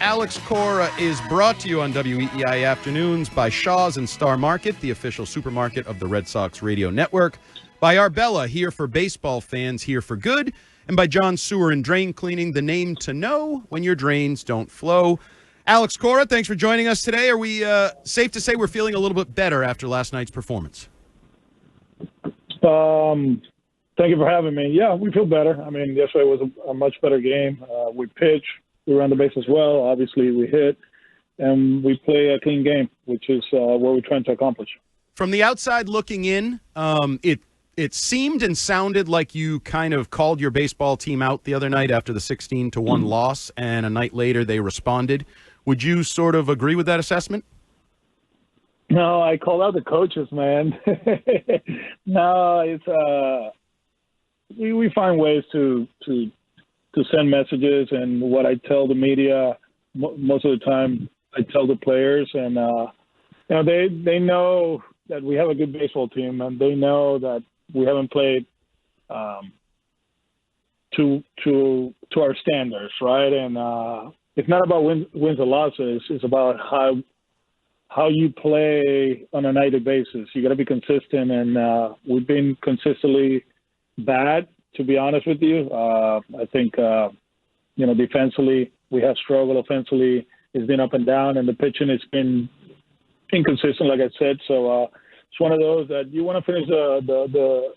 Alex Cora is brought to you on WEEI Afternoons by Shaw's and Star Market, the official supermarket of the Red Sox radio network, by Arbella, here for baseball fans, here for good, and by John Sewer and Drain Cleaning, the name to know when your drains don't flow. Alex Cora, thanks for joining us today. Are we safe to say we're feeling a little bit better after last night's performance? Thank you for having me. Yeah, we feel better. I mean, yesterday was a much better game. We pitched. We ran the base as well. Obviously, we hit, and we play a clean game, which is what we're trying to accomplish. From the outside looking in, it seemed and sounded like you kind of called your baseball team out the other night after the 16-1 loss, and a night later they responded. Would you sort of agree with that assessment? No, I called out the coaches, man. No, it's we find ways to send messages, and what I tell the media most of the time, I tell the players, and they know that we have a good baseball team, and they know that we haven't played to our standards, right? And it's not about wins or losses; it's about how you play on a nightly basis. You got to be consistent, and we've been consistently bad. To be honest with you, I think, defensively, we have struggled. Offensively, it's been up and down, and the pitching has been inconsistent, like I said. So it's one of those that you want to finish the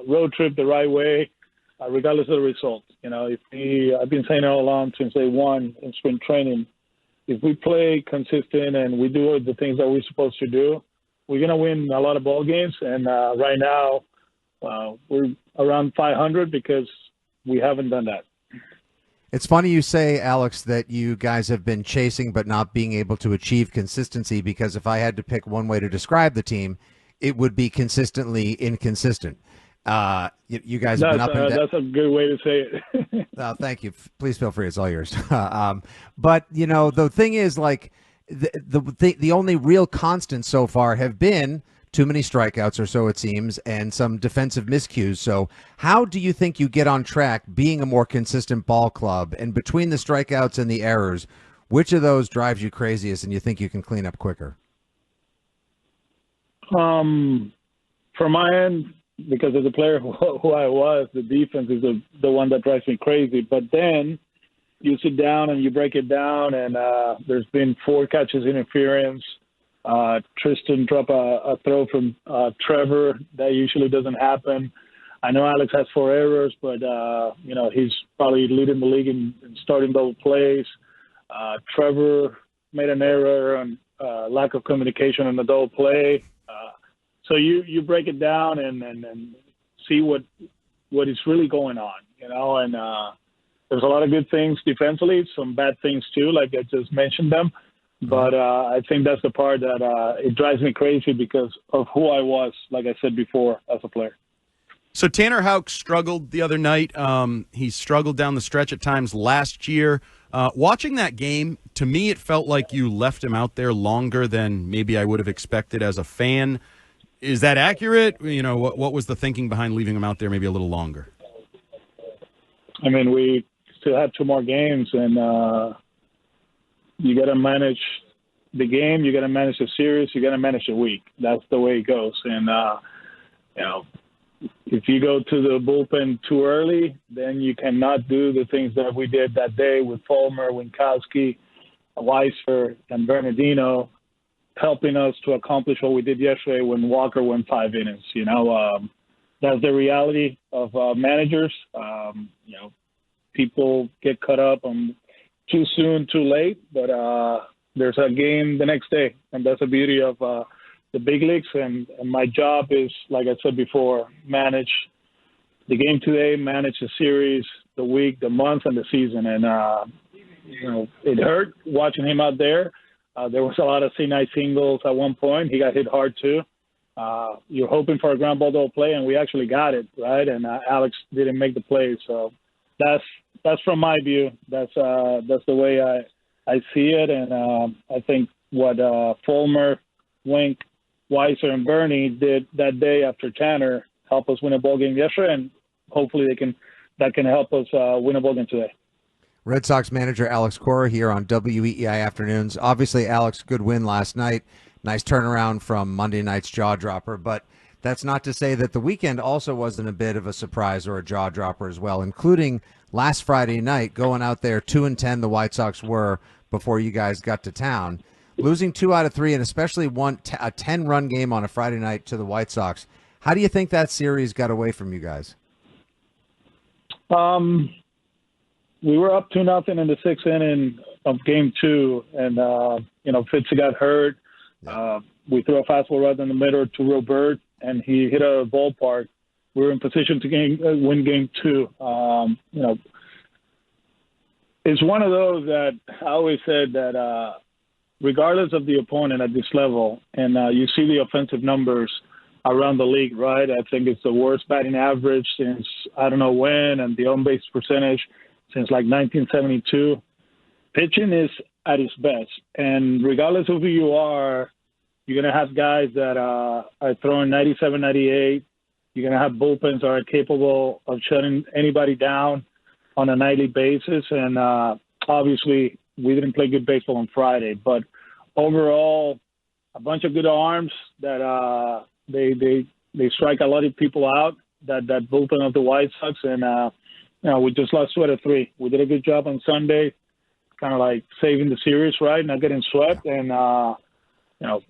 road trip the right way, regardless of the result. I've been saying all along since day one in spring training, if we play consistent and we do the things that we're supposed to do, we're going to win a lot of ball games. And right now, we're around 500 because we haven't done that. It's funny you say, Alex, that you guys have been chasing but not being able to achieve consistency, because if I had to pick one way to describe the team, it would be consistently inconsistent. You guys have been up and down. That's a good way to say it. Thank you. Please feel free. It's all yours. But, the thing is, like, the only real constant so far have been too many strikeouts, or so it seems, and some defensive miscues. So how do you think you get on track being a more consistent ball club? And between the strikeouts and the errors, which of those drives you craziest and you think you can clean up quicker? From my end, because as a player who I was, the defense is the one that drives me crazy. But then you sit down and you break it down, and there's been 4 catches interference. Tristan dropped a throw from Trevor. That usually doesn't happen. I know Alex has 4 errors, but, he's probably leading the league in starting double plays. Trevor made an error on lack of communication on the double play. So you break it down and see what is really going on, and there's a lot of good things defensively, some bad things too, like I just mentioned them. But I think that's the part that it drives me crazy because of who I was, like I said before, as a player. So Tanner Houck struggled the other night. He struggled down the stretch at times last year. Watching that game, to me, it felt like you left him out there longer than maybe I would have expected as a fan. Is that accurate? What was the thinking behind leaving him out there maybe a little longer? I mean, we still have 2 more games, and you got to manage the game, you got to manage the series, you got to manage the week. That's the way it goes. And, if you go to the bullpen too early, then you cannot do the things that we did that day with Fulmer, Winkowski, Weiser, and Bernardino, helping us to accomplish what we did yesterday when Walker went 5 innings. That's the reality of managers. People get caught up on too soon, too late, but there's a game the next day, and that's the beauty of the big leagues. And my job is, like I said before, manage the game today, manage the series, the week, the month, and the season. And it hurt watching him out there. There was a lot of C9 singles at one point. He got hit hard too. You're hoping for a ground ball double play, and we actually got it, right? And Alex didn't make the play, so that's from my view. That's the way I see it, and I think what Fulmer, Wink, Weiser, and Bernie did that day after Tanner helped us win a ball game yesterday, and hopefully that can help us win a ball game today. Red Sox manager Alex Cora here on WEEI Afternoons. Obviously, Alex, good win last night. Nice turnaround from Monday night's jaw dropper, but that's not to say that the weekend also wasn't a bit of a surprise or a jaw dropper as well, including last Friday night going out there 2-10 the White Sox were before you guys got to town. Losing 2 out of 3 and especially a 10-run game on a Friday night to the White Sox. How do you think that series got away from you guys? We were up 2-0 in the 6th inning of Game 2, and Fitzy got hurt. We threw a fastball right in the middle to Robert, and he hit a ballpark. We were in position to win Game 2. It's one of those that I always said that regardless of the opponent at this level, and you see the offensive numbers around the league, right? I think it's the worst batting average since I don't know when, and the on-base percentage since like 1972. Pitching is at its best. And regardless of who you are, you're going to have guys that are throwing 97, 98. You're going to have bullpens that are capable of shutting anybody down on a nightly basis. And obviously, we didn't play good baseball on Friday. But overall, a bunch of good arms that they strike a lot of people out, that bullpen of the White Sox. And we just lost 2 out of 3. We did a good job on Sunday, kind of like saving the series, right? Not getting swept. And,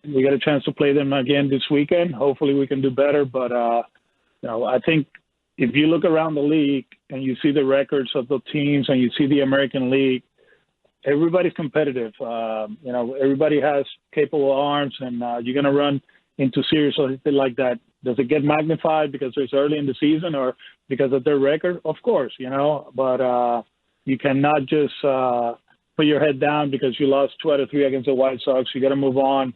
we got a chance to play them again this weekend. Hopefully we can do better. But, I think if you look around the league and you see the records of the teams and you see the American League, everybody's competitive. Everybody has capable arms, and you're going to run into series or anything like that. Does it get magnified because it's early in the season or because of their record? Of course, but you cannot just put your head down because you lost 2 out of 3 against the White Sox. You got to move on.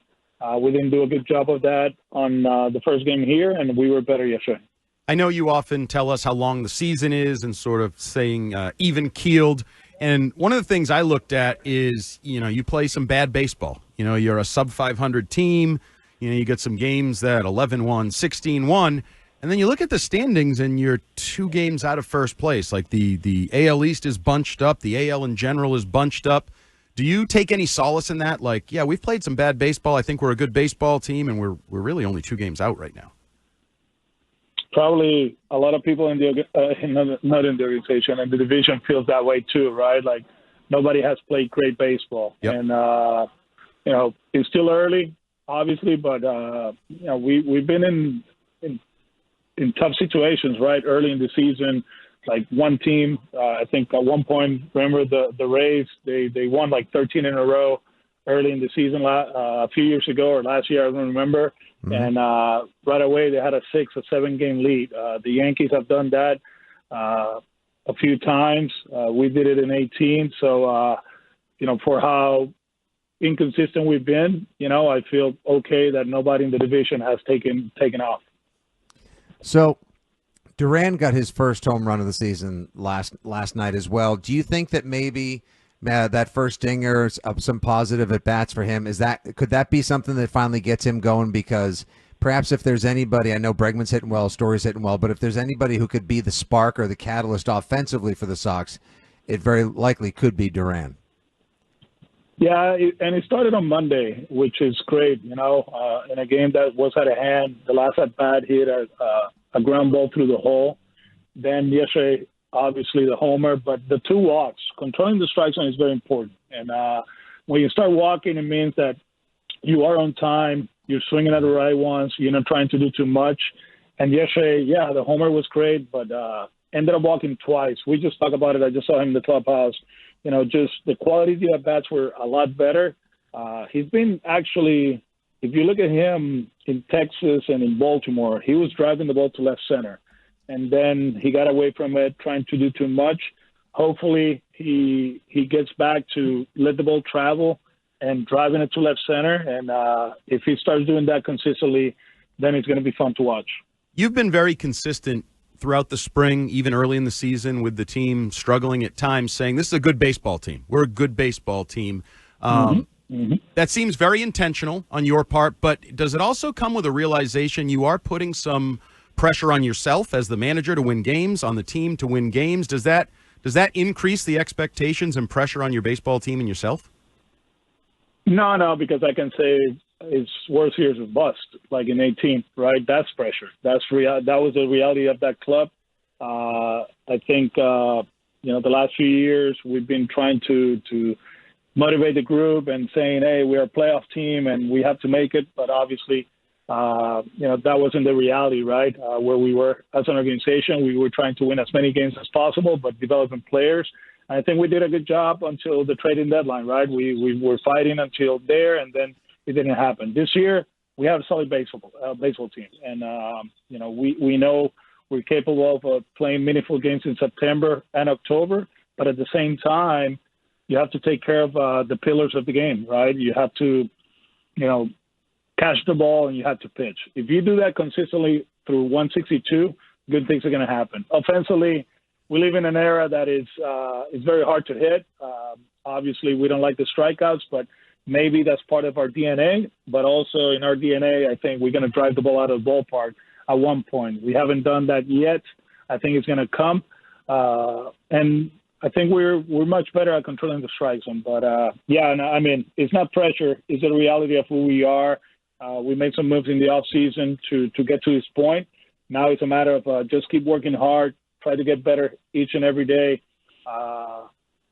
We didn't do a good job of that on the first game here, and we were better yesterday. I know you often tell us how long the season is and sort of saying even-keeled. And one of the things I looked at is, you play some bad baseball. You're a sub-500 team. You get some games that 11-1, 16-1, and then you look at the standings and you're 2 games out of first place. Like the AL East is bunched up. The AL in general is bunched up. Do you take any solace in that? Like, yeah, we've played some bad baseball. I think we're a good baseball team, and we're really only 2 games out right now. Probably a lot of people in the not in the organization and the division feels that way too, right? Like nobody has played great baseball, yep. And it's still early, obviously, but we've been in tough situations, right? Early in the season, like one team, I think at one point, remember the Rays, they won like 13 in a row early in the season a few years ago or last year, I don't remember. Mm-hmm. And right away they had a 6 or 7 game lead. The Yankees have done that a few times. We did it in 18. So, for how inconsistent we've been, I feel okay that nobody in the division has taken off. So Duran got his first home run of the season last night as well. Do you think that maybe that first dinger, some positive at bats for him, could that be something that finally gets him going? Because perhaps if there's anybody, I know Bregman's hitting well, Story's hitting well, but if there's anybody who could be the spark or the catalyst offensively for the Sox, it very likely could be Duran. Yeah, and it started on Monday, which is great. In a game that was out of hand, the last at bat hit a ground ball through the hole. Then yesterday, obviously the homer, but the 2 walks, controlling the strike zone is very important. And when you start walking, it means that you are on time, you're swinging at the right ones, you're not trying to do too much. And yesterday, yeah, the homer was great, but ended up walking twice. We just talked about it. I just saw him in the clubhouse. Just the quality of the at-bats were a lot better. He's been actually, if you look at him in Texas and in Baltimore, he was driving the ball to left center. And then he got away from it, trying to do too much. Hopefully he gets back to let the ball travel and driving it to left center. And if he starts doing that consistently, then it's going to be fun to watch. You've been very consistent throughout the spring, even early in the season, with the team struggling at times, saying this is a good baseball team. We're a good baseball team. That seems very intentional on your part, but does it also come with a realization you are putting some pressure on yourself as the manager to win games, on the team to win games? Does that Does that increase the expectations and pressure on your baseball team and yourself? No, because I can say his worst years was bust, like in 18, right? That's pressure. That's real. That was the reality of that club. I think the last few years we've been trying to motivate the group and saying, hey, we're a playoff team and we have to make it. But obviously, that wasn't the reality, right? Where we were as an organization, we were trying to win as many games as possible, but developing players. I think we did a good job until the trading deadline, right? We were fighting until there, and then it didn't happen. This year, we have a solid baseball team, and we know we're capable of playing meaningful games in September and October. But at the same time, you have to take care of the pillars of the game, right? You have to, catch the ball and you have to pitch. If you do that consistently through 162, good things are going to happen. Offensively, we live in an era that is very hard to hit. Obviously, we don't like the strikeouts, but maybe that's part of our DNA. But also in our DNA, I think we're going to drive the ball out of the ballpark at one point. We haven't done that yet. I think it's going to come. And I think we're much better at controlling the strike zone. But, it's not pressure. It's the reality of who we are. We made some moves in the offseason to get to this point. Now it's a matter of just keep working hard, try to get better each and every day.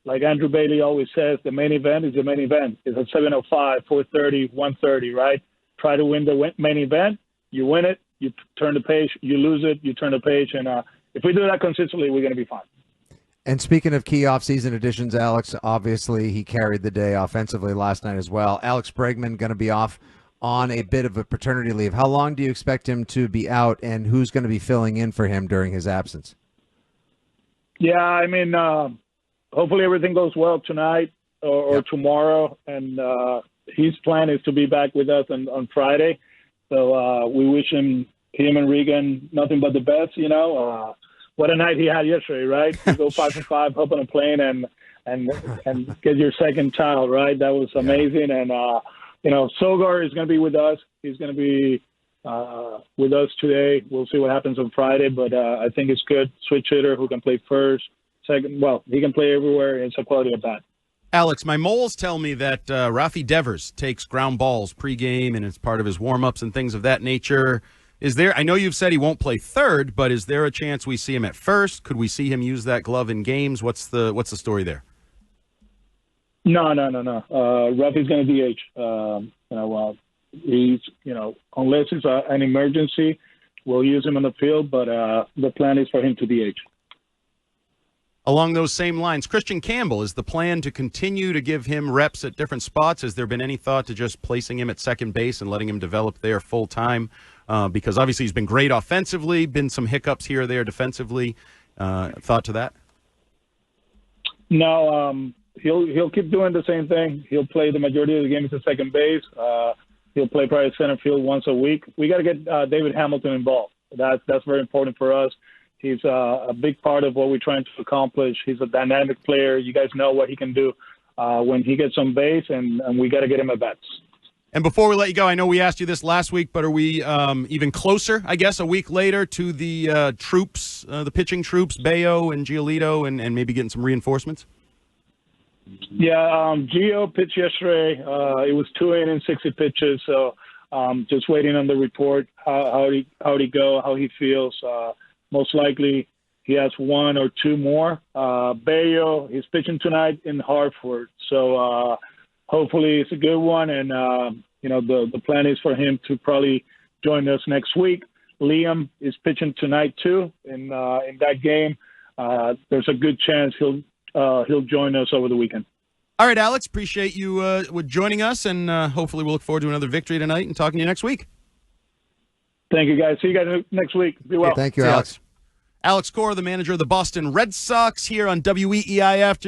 Like Andrew Bailey always says, the main event is the main event. It's at 7:05, 4:30, 1:30, right? Try to win the main event. You win it, you turn the page. You lose it, you turn the page. And if we do that consistently, we're going to be fine. And speaking of key offseason additions, Alex, obviously he carried the day offensively last night as well. Alex Bregman going to be off on a bit of a paternity leave. How long do you expect him to be out, and who's going to be filling in for him during his absence? Yeah, hopefully everything goes well tonight or tomorrow. And his plan is to be back with us on Friday. So we wish him and Regan nothing but the best, What a night he had yesterday, right? You go 5-5, hop on a plane and get your second child, right? That was amazing. And, Sogar is going to be with us. He's going to be with us today. We'll see what happens on Friday, but I think it's good. Switch hitter who can play first, second. Well, he can play everywhere. It's a quality of bat. Alex, my moles tell me that Rafael Devers takes ground balls pregame and it's part of his warm-ups and things of that nature. I know you've said he won't play third, but is there a chance we see him at first? Could we see him use that glove in games? What's the story there? No. Rafi's going to DH. He's, unless it's an emergency, we'll use him on the field, but the plan is for him to DH. Along those same lines, Christian Campbell, is the plan to continue to give him reps at different spots? Has there been any thought to just placing him at second base and letting him develop there full time? Because obviously he's been great offensively, been some hiccups here or there defensively. Thought to that? No, he'll keep doing the same thing. He'll play the majority of the games at second base. He'll play probably center field once a week. We got to get David Hamilton involved. That's very important for us. He's a big part of what we're trying to accomplish. He's a dynamic player. You guys know what he can do when he gets on base, and we got to get him at bats. And before we let you go, I know we asked you this last week, but are we even closer, I guess, a week later to the troops, the pitching troops, Bello and Giolito, and maybe getting some reinforcements? Yeah, Gio pitched yesterday. It was 2 innings, 60 pitches. So just waiting on the report, how he go, how he feels. Most likely he has 1 or 2 more. Bello, he's pitching tonight in Hartford. So hopefully it's a good one. And, the plan is for him to probably join us next week. Liam is pitching tonight, too, in that game. There's a good chance he'll join us over the weekend. All right, Alex, appreciate you with joining us, and hopefully we'll look forward to another victory tonight and talking to you next week. Thank you, guys. See you guys next week. Be well. Thank you, Alex. Alex Cora, the manager of the Boston Red Sox, here on WEEI Afternoons.